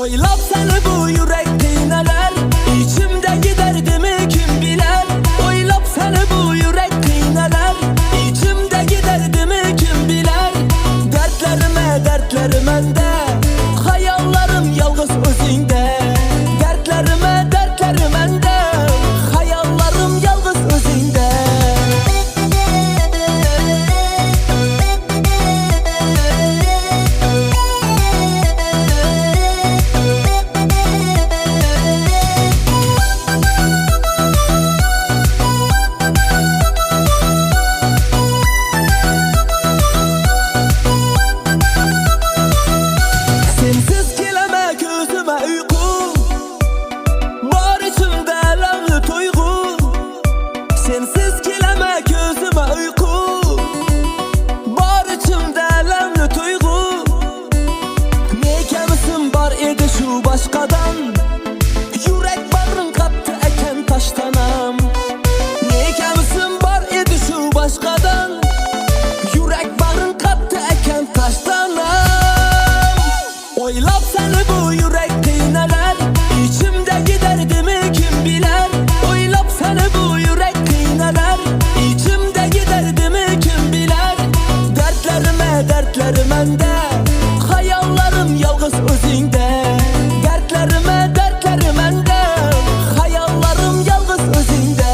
Oylap seni bu yürek kıyneler, İçimde giderdi mi kim biler. Oylap seni bu yürek kıyneler, İçimde giderdi mi kim biler. Dertlerime dertlerim ende, hayallarım yalnız özünde. Dertlerime dertlerim ende, hayallarım yalnız özünde. Sensiz geleme gözüme uyku, var içimde alemli duygu. Sensiz geleme gözüme uyku, var içimde alemli duygu. Ne kemisin var idi şu başkadan, yürek barın kattı eken taştanam. Ne kemisin var idi şu başkadan, yürek barın kattı eken taştanam. Oylap seni bu yürek kıyneler, İçimde giderdi mi kim biler. Oylap seni bu yürek kıyneler, İçimde giderdi mi kim biler. Dertlerime dertlerim ende, hayallarım yalnız özünde. Dertlerime dertlerim ende, hayallarım yalnız özünde.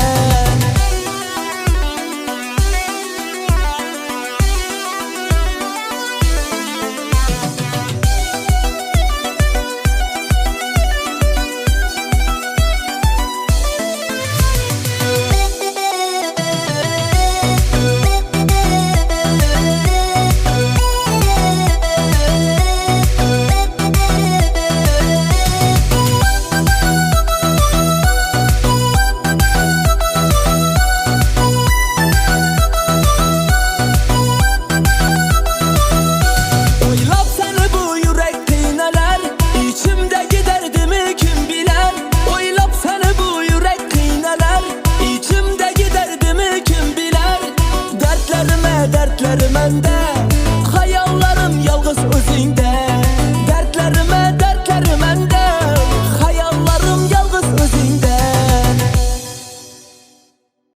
Oylap seni bu yürek kıyneler, İçimde giderdi mi kim biler. Oylap seni bu yürek kıyneler, İçimde giderdi mi kim biler. Dertlerime dertlerim ende, hayallarım yalnız özünde.